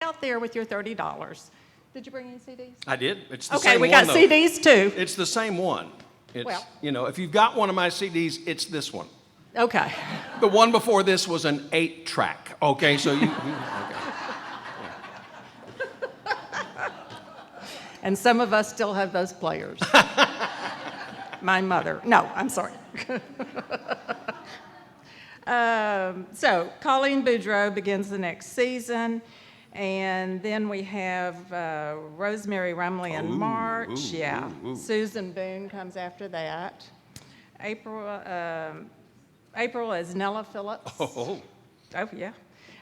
out there with your $30. Did you bring any CDs? I did. It's the Okay, same we one, got though. CDs too. It's the same one. It's, Well. if you've got one of my CDs, it's this one. Okay. The one before this was an 8-track. Okay, so you okay. And some of us still have those players. My mother. No, I'm sorry. So Colleen Boudreaux begins the next season. And then we have Rosemary Rumley in March. Susan Boone comes after that. April is Nella Phillips. Oh, yeah.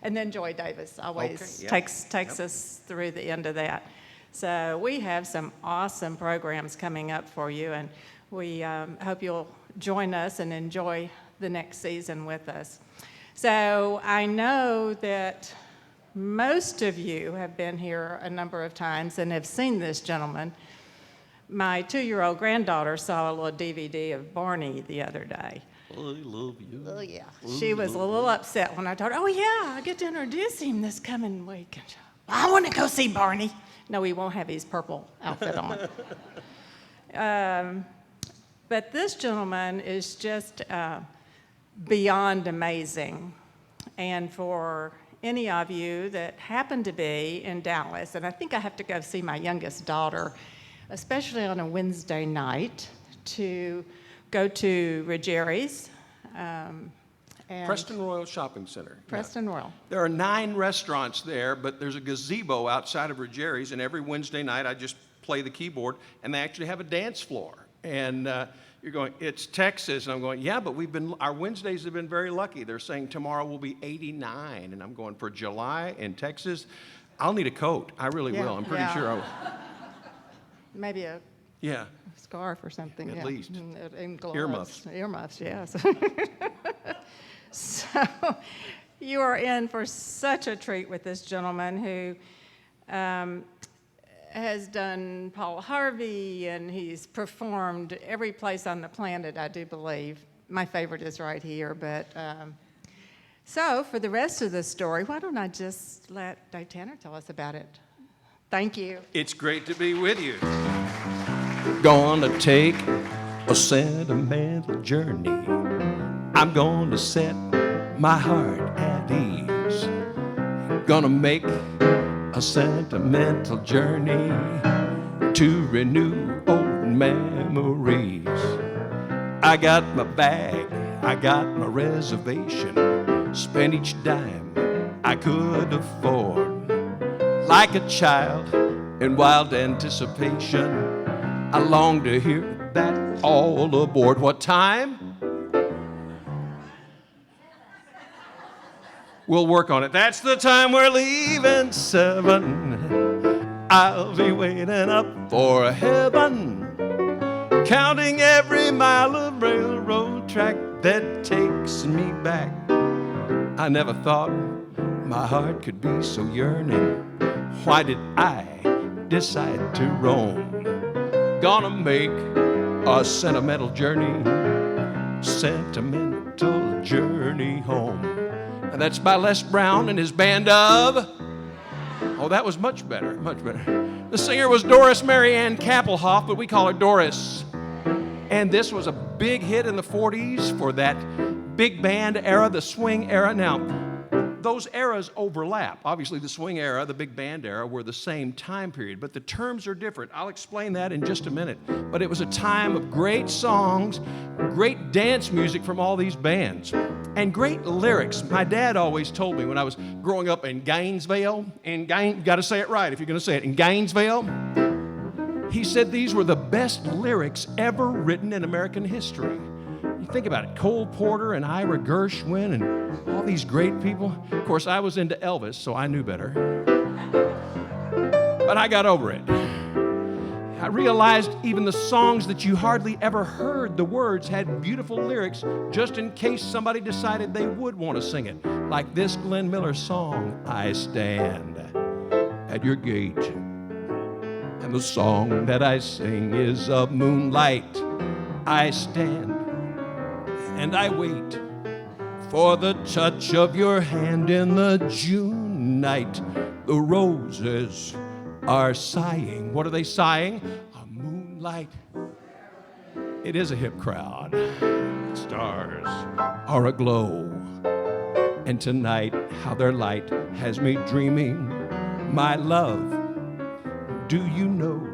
And then Joy Davis always Okay, yeah. takes us through the end of that. So we have some awesome programs coming up for you, and we hope you'll join us and enjoy the next season with us. So I know that most of you have been here a number of times and have seen this gentleman. My 2-year-old granddaughter saw a little DVD of Barney the other day. I love you. Oh, yeah. She was a little upset when I told her, oh, yeah, I get to introduce him this coming week. And she, I want to go see Barney. No, he won't have his purple outfit on. But this gentleman is just beyond amazing. And for any of you that happen to be in Dallas, and I think I have to go see my youngest daughter, especially on a Wednesday night, to go to Ruggieri's. And Preston Royal Shopping Center. Preston Royal. There are 9 restaurants there, but there's a gazebo outside of Ruggieri's, and every Wednesday night I just play the keyboard, and they actually have a dance floor. And you're going, it's Texas, and I'm going, yeah, but our Wednesdays have been very lucky. They're saying tomorrow will be 89, and I'm going, for July in Texas, I'll need a coat. I really will. I'm pretty sure I will. Maybe a scarf or something. At least. And gloves. Earmuffs. Earmuffs, yes. So you are in for such a treat with this gentleman who has done Paul Harvey, and he's performed every place on the planet, I do believe. My favorite is right here, but so for the rest of the story, why don't I just let Dave Tanner tell us about it? Thank you. It's great to be with you. Gonna take a sentimental journey. I'm gonna set my heart at ease. Gonna make a sentimental journey to renew old memories. I got my bag, I got my reservation. Spent each dime I could afford. Like a child in wild anticipation, I long to hear that all aboard. What time? We'll work on it. That's the time we're leaving, 7. I'll be waiting up for heaven, counting every mile of railroad track that takes me back. I never thought my heart could be so yearning. Why did I decide to roam? Gonna make a sentimental journey home. And that's by Les Brown and his band of... Oh, that was much better, much better. The singer was Doris Marianne Kappelhoff, but we call her Doris. And this was a big hit in the 40s for that big band era, the swing era. Now, those eras overlap. Obviously, the swing era, the big band era were the same time period, but the terms are different. I'll explain that in just a minute. But it was a time of great songs, great dance music from all these bands, and great lyrics. My dad always told me when I was growing up in Gainesville, you got to say it right if you're going to say it, in Gainesville, he said these were the best lyrics ever written in American history. You think about it, Cole Porter and Ira Gershwin and all these great people. Of course, I was into Elvis, so I knew better. But I got over it. I realized even the songs that you hardly ever heard the words had beautiful lyrics just in case somebody decided they would want to sing it. Like this Glenn Miller song, I Stand at Your Gate. And the song that I sing is of moonlight. I stand and I wait for the touch of your hand in the June night. The roses are sighing. What are they sighing? A moonlight. It is a hip crowd. Stars are aglow. And tonight, how their light has me dreaming. My love, do you know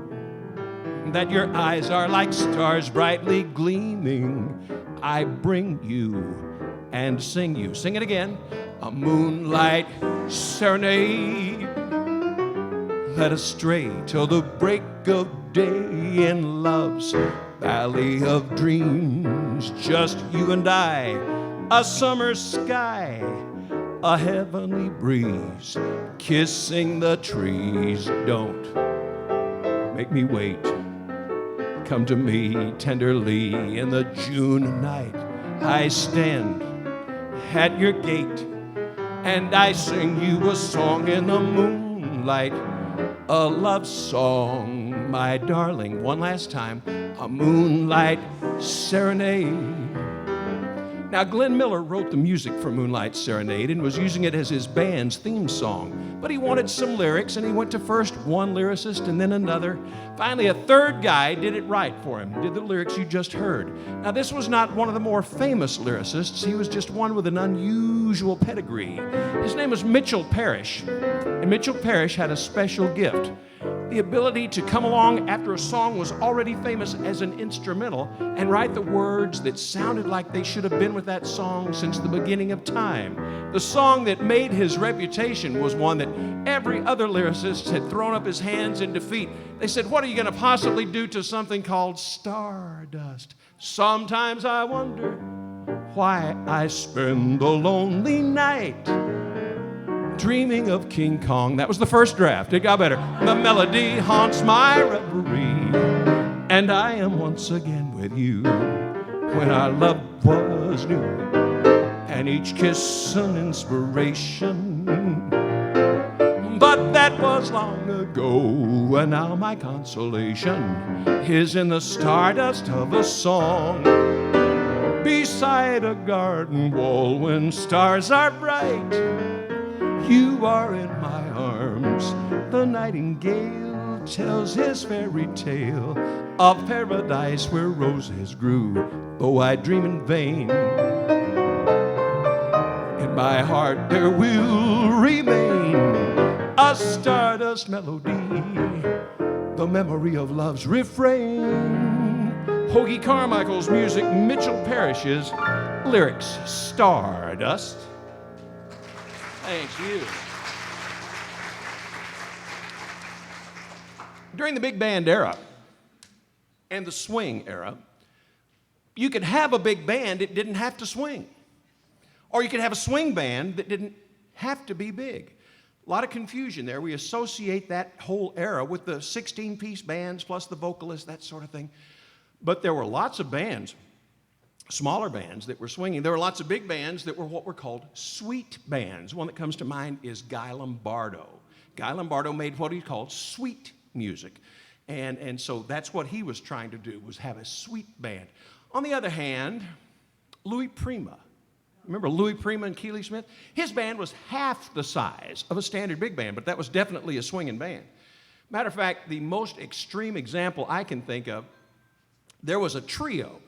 that your eyes are like stars brightly gleaming? I bring you and sing you. Sing it again. A moonlight serenade. Let us stray till the break of day in love's valley of dreams. Just you and I, a summer sky, a heavenly breeze, kissing the trees. Don't make me wait. Come to me tenderly in the June night. I stand at your gate and I sing you a song in the moonlight, a love song, my darling. One last time, a moonlight serenade. Now, Glenn Miller wrote the music for Moonlight Serenade and was using it as his band's theme song. But he wanted some lyrics, and he went to first one lyricist and then another. Finally, a third guy did it right for him, did the lyrics you just heard. Now, this was not one of the more famous lyricists. He was just one with an unusual pedigree. His name was Mitchell Parrish. And Mitchell Parrish had a special gift. The ability to come along after a song was already famous as an instrumental and write the words that sounded like they should have been with that song since the beginning of time. The song that made his reputation was one that every other lyricist had thrown up his hands in defeat. They said, what are you going to possibly do to something called Stardust? Sometimes I wonder why I spend the lonely night dreaming of King Kong. That was the first draft. It got better. The melody haunts my reverie, and I am once again with you when our love was new, and each kiss an inspiration. But that was long ago, and now my consolation is in the stardust of a song beside a garden wall when stars are bright. You are in my arms. The nightingale tells his fairy tale of paradise where roses grew, though I dream in vain. In my heart there will remain a stardust melody, the memory of love's refrain. Hoagy Carmichael's music, Mitchell Parrish's lyrics, Stardust. Thank you. During the big band era and the swing era, you could have a big band that didn't have to swing. Or you could have a swing band that didn't have to be big. A lot of confusion there. We associate that whole era with the 16-piece bands plus the vocalist, that sort of thing. But there were lots of bands, smaller bands that were swinging. There were lots of big bands that were what were called sweet bands. One that comes to mind is Guy Lombardo. Guy Lombardo made what he called sweet music. And so that's what he was trying to do, was have a sweet band. On the other hand, Louis Prima. Remember Louis Prima and Keely Smith? His band was half the size of a standard big band, but that was definitely a swinging band. Matter of fact, the most extreme example I can think of, there was a trio.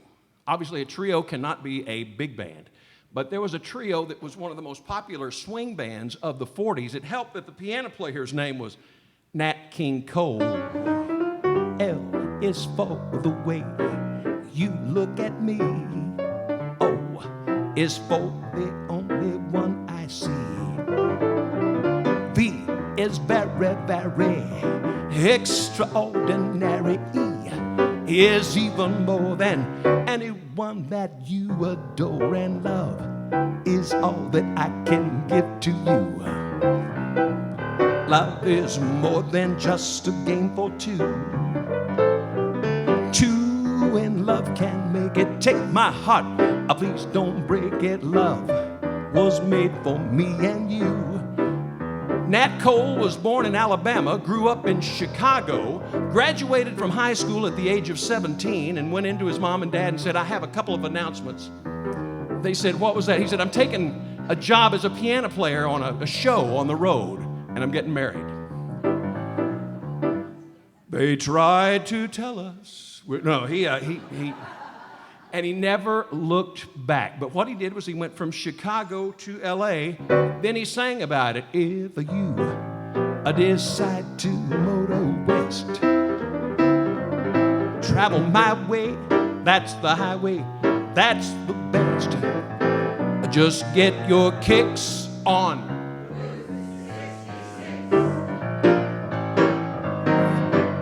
Obviously, a trio cannot be a big band, but there was a trio that was one of the most popular swing bands of the 40s. It helped that the piano player's name was Nat King Cole. L is for the way you look at me. O is for the only one I see. V is very, very extraordinary. E is even more than anyone that you adore, and love is all that I can give to you. Love is more than just a game for two. Two in love can make it. Take my heart, please don't break it. Love was made for me and you. Nat Cole was born in Alabama, grew up in Chicago, graduated from high school at the age of 17, and went into his mom and dad and said, I have a couple of announcements. They said, what was that? He said, I'm taking a job as a piano player on a show on the road. and I'm getting married. They tried to tell us. And he never looked back. But what he did was he went from Chicago to LA. Then he sang about it. If you decide to motor west, travel my way, that's the highway, that's the best. Just get your kicks on.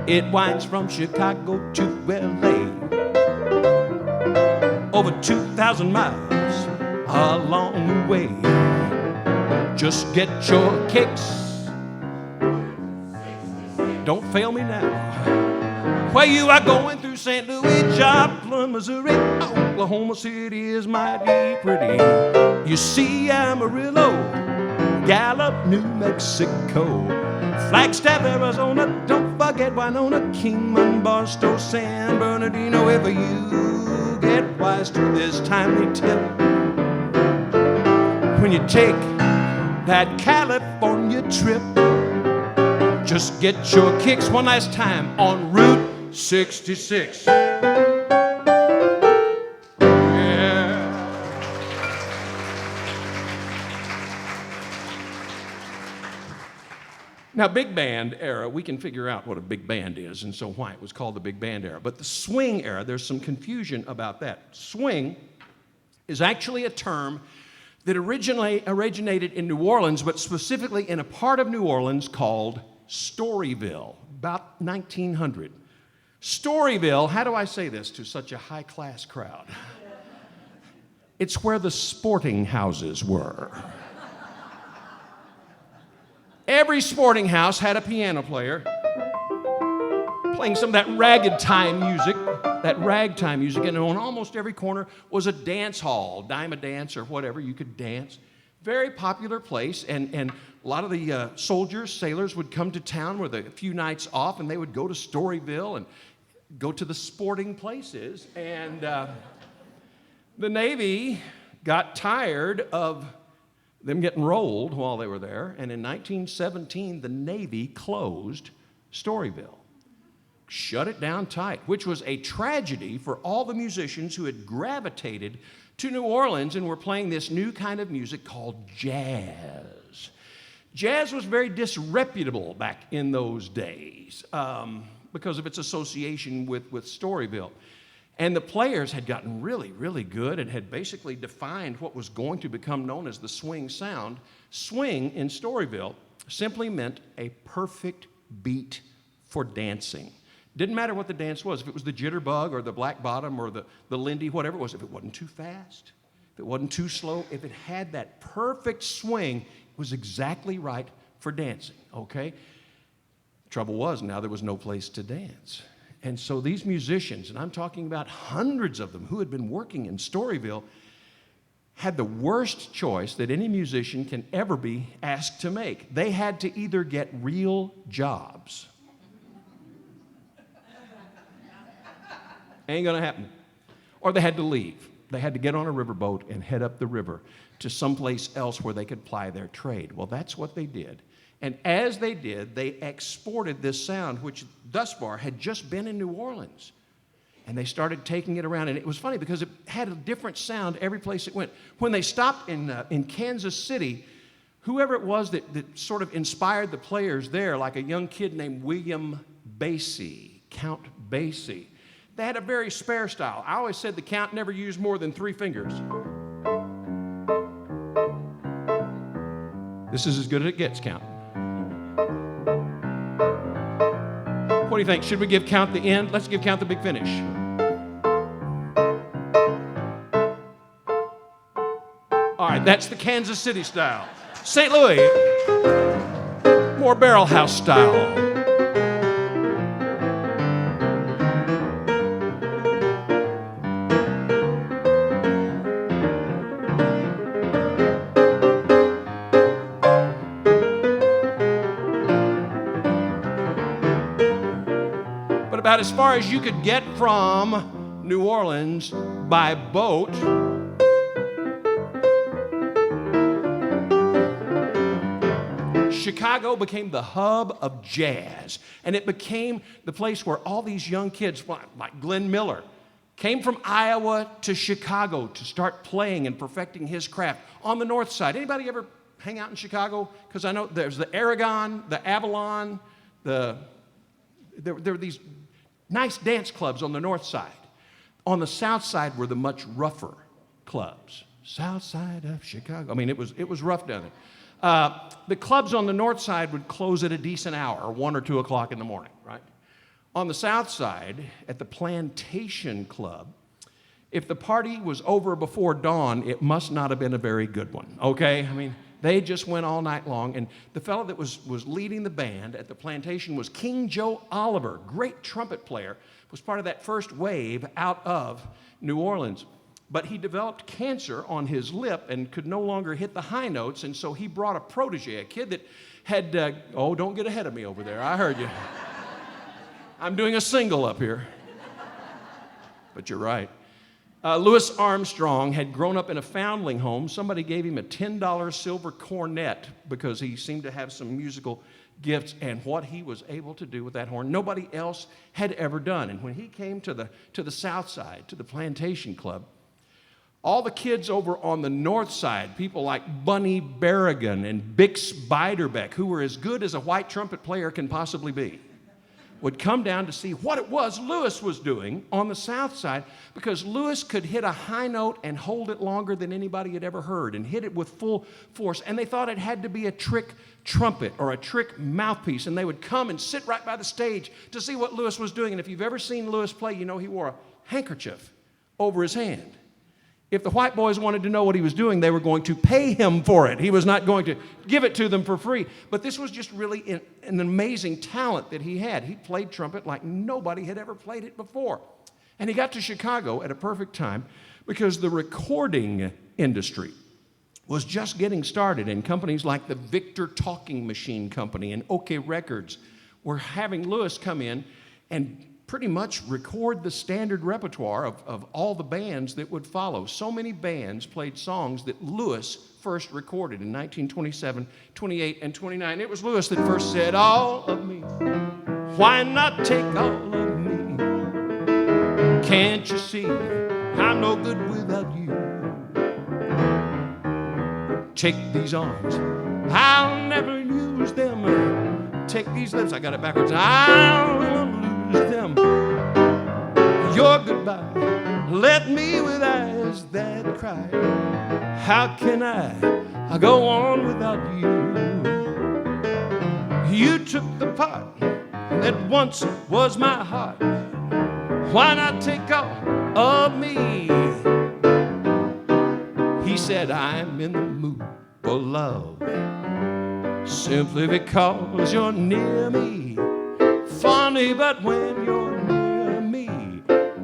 It winds from Chicago to LA, over 2,000 miles along the way. Just get your kicks. Don't fail me now. Where you are going through St. Louis, Joplin, Missouri, Oklahoma City is mighty pretty. You see Amarillo, Gallup, New Mexico, Flagstaff, Arizona, don't forget Winona, Kingman, Barstow, San Bernardino. If you get wise to this timely tip, when you take that California trip, just get your kicks one last time on Route 66. Now, big band era, we can figure out what a big band is and so why it was called the big band era. But the swing era, there's some confusion about that. Swing is actually a term that originally originated in New Orleans, but specifically in a part of New Orleans called Storyville, about 1900. Storyville, how do I say this to such a high-class crowd? It's where the sporting houses were. Every sporting house had a piano player playing some of that ragtime music, and on almost every corner was a dance hall, dime a dance or whatever, you could dance. Very popular place, and a lot of the soldiers, sailors would come to town with a few nights off, and they would go to Storyville and go to the sporting places. And the Navy got tired of them getting rolled while they were there, and in 1917, the Navy closed Storyville, shut it down tight, which was a tragedy for all the musicians who had gravitated to New Orleans and were playing this new kind of music called jazz. Jazz was very disreputable back in those days because of its association with Storyville. And the players had gotten really, really good and had basically defined what was going to become known as the swing sound. Swing in Storyville simply meant a perfect beat for dancing. Didn't matter what the dance was, if it was the jitterbug or the black bottom or the Lindy, whatever it was, if it wasn't too fast, if it wasn't too slow, if it had that perfect swing, it was exactly right for dancing, okay? Trouble was, now there was no place to dance. And so these musicians, and I'm talking about hundreds of them who had been working in Storyville, had the worst choice that any musician can ever be asked to make. They had to either get real jobs. Ain't gonna happen. Or they had to leave. They had to get on a riverboat and head up the river to someplace else where they could ply their trade. Well, that's what they did. And as they did, they exported this sound, which thus far had just been in New Orleans. And they started taking it around. And it was funny because it had a different sound every place it went. When they stopped in Kansas City, whoever it was that sort of inspired the players there, like a young kid named William Basie, Count Basie, they had a very spare style. I always said the Count never used more than 3 fingers. This is as good as it gets, Count. What do you think? Should we give Count the end? Let's give Count the big finish. All right, that's the Kansas City style. St. Louis, more barrel house style. About as far as you could get from New Orleans by boat. Chicago became the hub of jazz, and it became the place where all these young kids, like Glenn Miller, came from Iowa to Chicago to start playing and perfecting his craft on the north side. Anybody ever hang out in Chicago? Because I know there's the Aragon, the Avalon, there are these nice dance clubs on the north side. On the south side were the much rougher clubs. South side of Chicago. I mean, it was rough down there. The clubs on the north side would close at a decent hour, 1 or 2 o'clock in the morning, right? On the south side, at the Plantation Club, if the party was over before dawn, it must not have been a very good one, okay? I mean, they just went all night long, and the fellow that was leading the band at the Plantation was King Joe Oliver, great trumpet player, was part of that first wave out of New Orleans. But he developed cancer on his lip and could no longer hit the high notes, and so he brought a protege, a kid that had, don't get ahead of me over there, I heard you. I'm doing a single up here. But you're right. Louis Armstrong had grown up in a foundling home. Somebody gave him a $10 silver cornet because he seemed to have some musical gifts, and what he was able to do with that horn, nobody else had ever done. And when he came to the south side, to the Plantation Club, all the kids over on the north side, people like Bunny Berrigan and Bix Beiderbecke, who were as good as a white trumpet player can possibly be, would come down to see what it was Louis was doing on the south side, because Louis could hit a high note and hold it longer than anybody had ever heard and hit it with full force. And they thought it had to be a trick trumpet or a trick mouthpiece. And they would come and sit right by the stage to see what Louis was doing. And if you've ever seen Louis play, you know he wore a handkerchief over his hand. If the white boys wanted to know what he was doing, they were going to pay him for it. He was not going to give it to them for free. But this was just really an amazing talent that he had. He played trumpet like nobody had ever played it before. And he got to Chicago at a perfect time because the recording industry was just getting started, and companies like the Victor Talking Machine Company and OK Records were having Louis come in and pretty much record the standard repertoire of all the bands that would follow. So many bands played songs that Louis first recorded in 1927, 28, and 29. It was Louis that first said, "All of me, why not take all of me? Can't you see I'm no good without you? Take these arms, I'll never use them. Take these lips," I got it backwards, "I'll lose them. Your goodbye left me with eyes that cry. How can I go on without you? You took the part that once was my heart. Why not take all of me?" He said, "I'm in the mood for love, simply because you're near me. Funny, but when you're near me,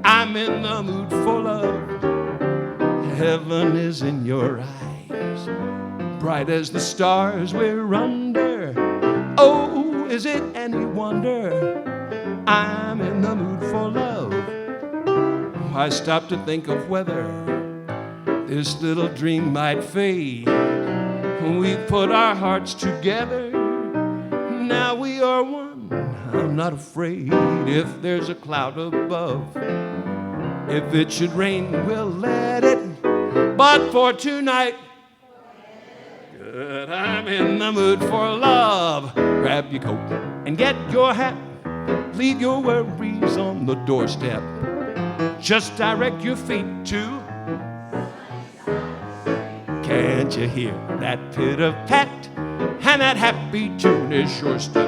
I'm in the mood for love. Heaven is in your eyes, bright as the stars we're under. Oh, is it any wonder I'm in the mood for love? I stop to think of whether this little dream might fade. We put our hearts together, now we are one. I'm not afraid if there's a cloud above. If it should rain, we'll let it. But for tonight, good, I'm in the mood for love. Grab your coat and get your hat. Leave your worries on the doorstep. Just direct your feet to. Can't you hear that pitter-pat? And that happy tune is sure still.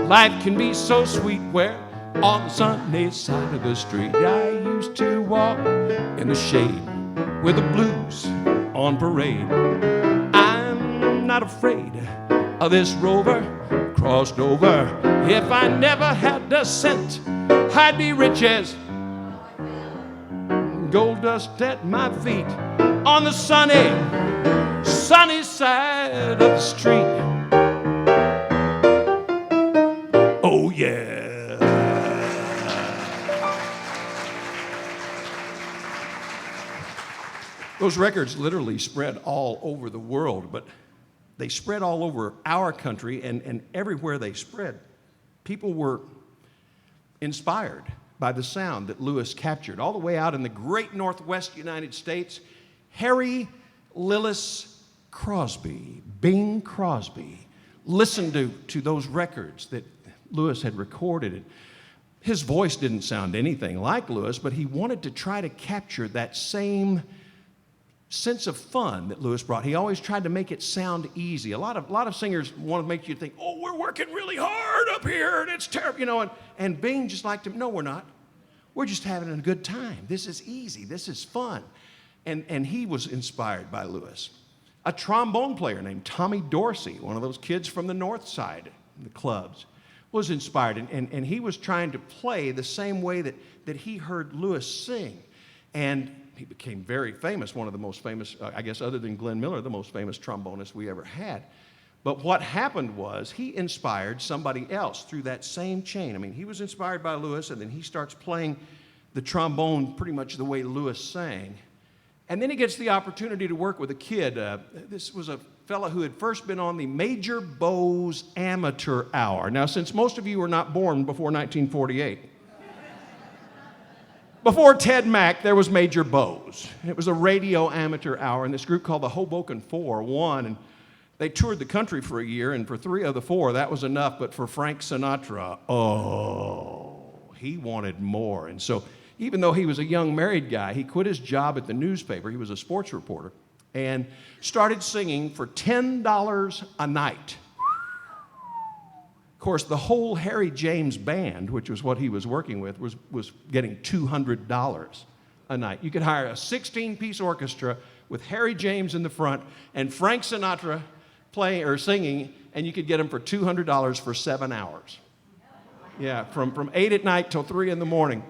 Life can be so sweet where on the sunny side of the street I used to walk in the shade with the blues on parade. I'm not afraid of this rover, crossed over. If I never had a cent, I'd be rich as gold dust at my feet on the sunny side of the street. Oh, yeah. Those records literally spread all over the world, but they spread all over our country, and everywhere they spread, people were inspired by the sound that Lewis captured. All the way out in the great Northwest United States, Harry Lillis Crosby, Bing Crosby, listened to those records that Lewis had recorded. His voice didn't sound anything like Lewis, but he wanted to try to capture that same sense of fun that Lewis brought. He always tried to make it sound easy. A lot of singers want to make you think, oh, we're working really hard up here, and it's terrible, and Bing just liked him. No, we're not. We're just having a good time. This is easy. This is fun. And he was inspired by Lewis. A trombone player named Tommy Dorsey, one of those kids from the North Side, the clubs, was inspired. And he was trying to play the same way that he heard Lewis sing. And he became very famous, one of the most famous, I guess other than Glenn Miller, the most famous trombonist we ever had. But what happened was he inspired somebody else through that same chain. I mean, he was inspired by Lewis, and then he starts playing the trombone pretty much the way Lewis sang. And then he gets the opportunity to work with a kid. This was a fellow who had first been on the Major Bowes Amateur Hour. Now, since most of you were not born before 1948, before Ted Mack, there was Major Bowes. It was a radio amateur hour, and this group called the Hoboken Four won, and they toured the country for a year, and for 3 of the 4, that was enough, but for Frank Sinatra, he wanted more. And so even though he was a young married guy, he quit his job at the newspaper. He was a sports reporter, and started singing for $10 a night. Of course, the whole Harry James Band, which was what he was working with, was getting $200 a night. You could hire a 16-piece orchestra with Harry James in the front and Frank Sinatra playing or singing, and you could get them for $200 for 7 hours. Yeah, from 8 at night till 3 in the morning.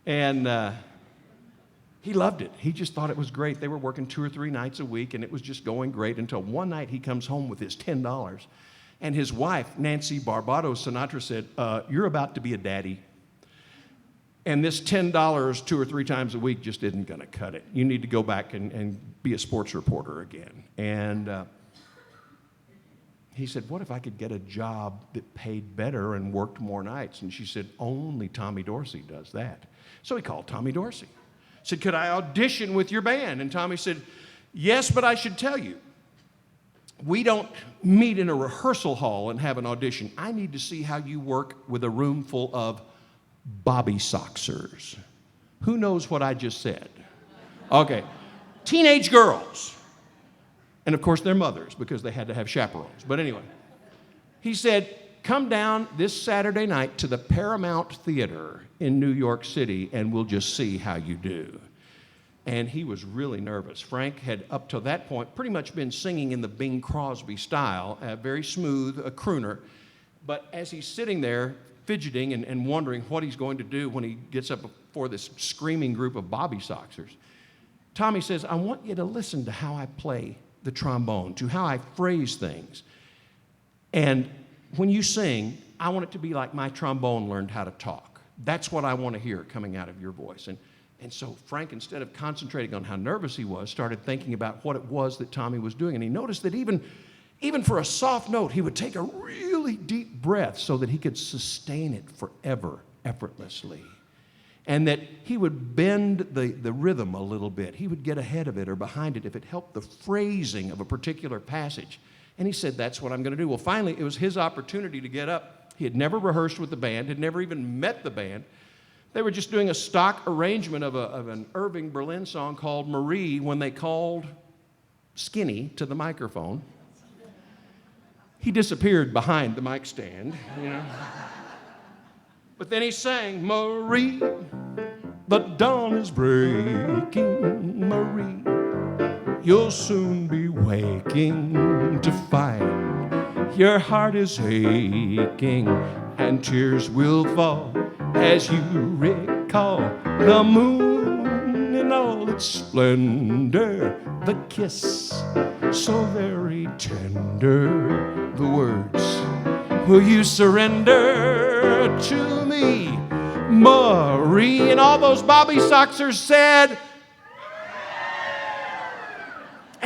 And he loved it. He just thought it was great. They were working 2 or 3 nights a week, and it was just going great until one night he comes home with his $10. And his wife, Nancy Barbados Sinatra, said, you're about to be a daddy. And this $10 2 or 3 times a week just isn't going to cut it. You need to go back and be a sports reporter again. And he said, what if I could get a job that paid better and worked more nights? And she said, only Tommy Dorsey does that. So he called Tommy Dorsey. Said, could I audition with your band? And Tommy said, yes, but I should tell you, we don't meet in a rehearsal hall and have an audition. I need to see how you work with a room full of Bobby Soxers. Who knows what I just said? Okay. Teenage girls. And of course, their mothers, because they had to have chaperones. But anyway, he said, come down this Saturday night to the Paramount Theater in New York City, and we'll just see how you do. And he was really nervous. Frank had, up to that point, pretty much been singing in the Bing Crosby style, very smooth, a crooner. But as he's sitting there, fidgeting and wondering what he's going to do when he gets up before this screaming group of Bobby Soxers, Tommy says, I want you to listen to how I play the trombone, to how I phrase things. And when you sing, I want it to be like my trombone learned how to talk. That's what I want to hear coming out of your voice. And so Frank, instead of concentrating on how nervous he was, started thinking about what it was that Tommy was doing. And he noticed that even for a soft note, he would take a really deep breath so that he could sustain it forever, effortlessly. And that he would bend the rhythm a little bit. He would get ahead of it or behind it if it helped the phrasing of a particular passage. And he said, that's what I'm going to do. Well, finally, it was his opportunity to get up. He had never rehearsed with the band, had never even met the band. They were just doing a stock arrangement of an Irving Berlin song called Marie when they called Skinny to the microphone. He disappeared behind the mic stand, you know. But then he sang, Marie, the dawn is breaking, Marie. You'll soon be waking to find your heart is aching and tears will fall as you recall the moon in all its splendor, the kiss so very tender, the words, will you surrender to me, Marie? And all those Bobby Soxers said,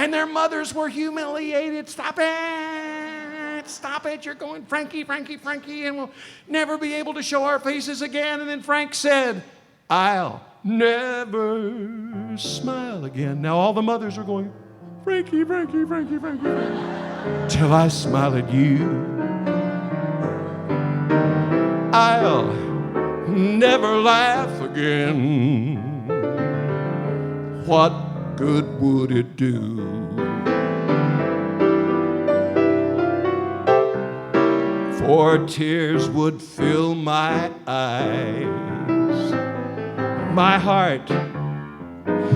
And their mothers were humiliated. Stop it. Stop it. You're going, Frankie, Frankie, Frankie, and we'll never be able to show our faces again. And then Frank said, I'll never smile again. Now all the mothers are going, Frankie, Frankie, Frankie, Frankie, Frankie, till I smile at you. I'll never laugh again. What good would it do? For tears would fill my eyes. My heart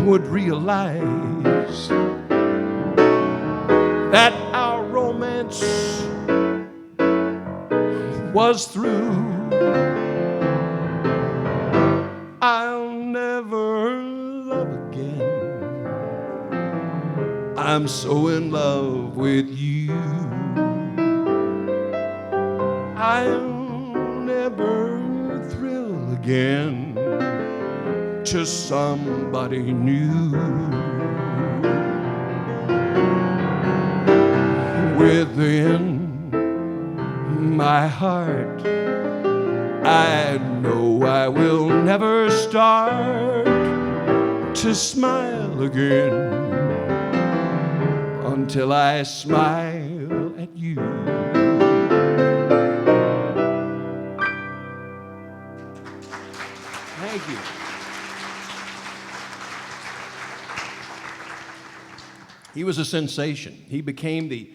would realize that our romance was through. I'll never love again. I'm so in love with you. I'll never thrill again to somebody new. Within my heart, I know I will never start to smile again until I smile at you. Thank you. He was a sensation. He became the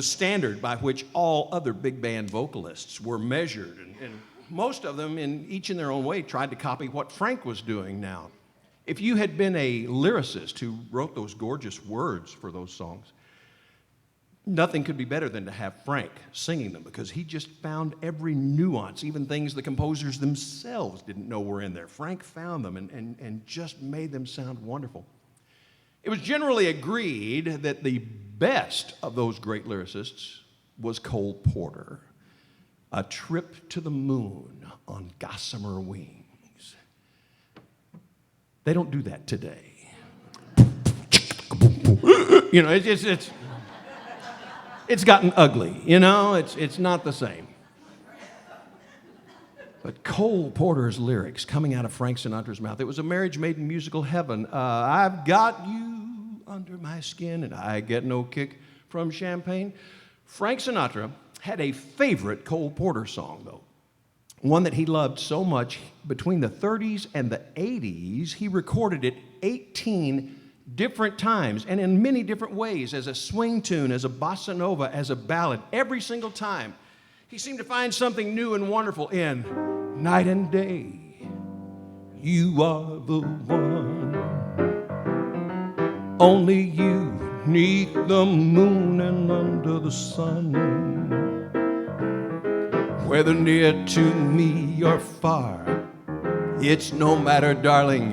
standard by which all other big band vocalists were measured. And most of them, each in their own way, tried to copy what Frank was doing now. If you had been a lyricist who wrote those gorgeous words for those songs, nothing could be better than to have Frank singing them, because he just found every nuance, even things the composers themselves didn't know were in there. Frank found them and just made them sound wonderful. It was generally agreed that the best of those great lyricists was Cole Porter. A Trip to the Moon on Gossamer Wings. They don't do that today. You know, it's gotten ugly. You know, it's not the same. But Cole Porter's lyrics coming out of Frank Sinatra's mouth, it was a marriage made in musical heaven. I've got you under my skin and I get no kick from champagne. Frank Sinatra had a favorite Cole Porter song, though. One that he loved so much, between the 30s and the 80s, he recorded it 18 different times and in many different ways, as a swing tune, as a bossa nova, as a ballad. Every single time, he seemed to find something new and wonderful in Night and Day. You are the one, only you, 'neath the moon and under the sun. Whether near to me or far, it's no matter, darling,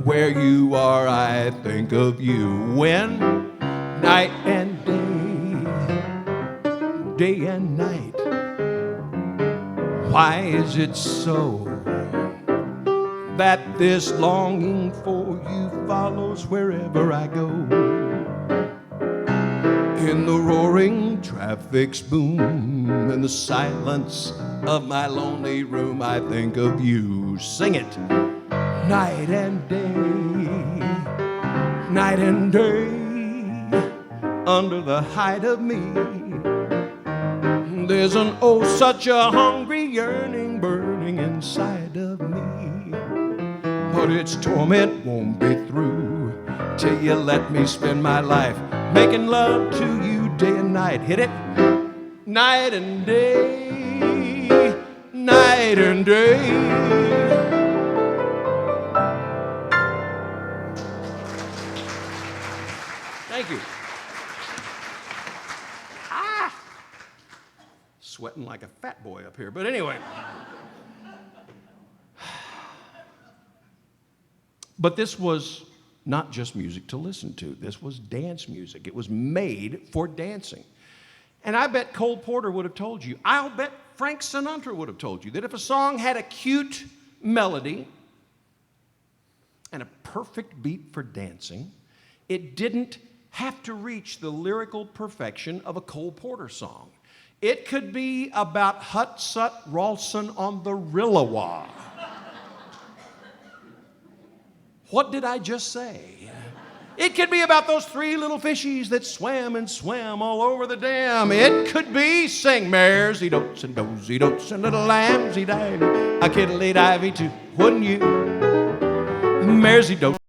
where you are, I think of you. When night and day, day and night, why is it so that this longing for you follows wherever I go? In the roaring traffic's boom, in the silence of my lonely room, I think of you. Sing it. Night and day, under the height of me, there's an oh such a hungry yearning burning inside of me. But its torment won't be through till you let me spend my life making love to you day and night. Hit it. Night and day, night and day. Thank you. Sweating like a fat boy up here, but anyway. But this was not just music to listen to. This was dance music. It was made for dancing. And I bet Cole Porter would have told you, I'll bet Frank Sinatra would have told you, that if a song had a cute melody and a perfect beat for dancing, it didn't have to reach the lyrical perfection of a Cole Porter song. It could be about Hut-Sut Rawlson on the Rillawa. What did I just say? It could be about those three little fishies that swam and swam all over the dam. It could be sing maresy dotes and dozy dotes and little lambsy divey, a kiddly divey too, wouldn't you? Maresy dotes.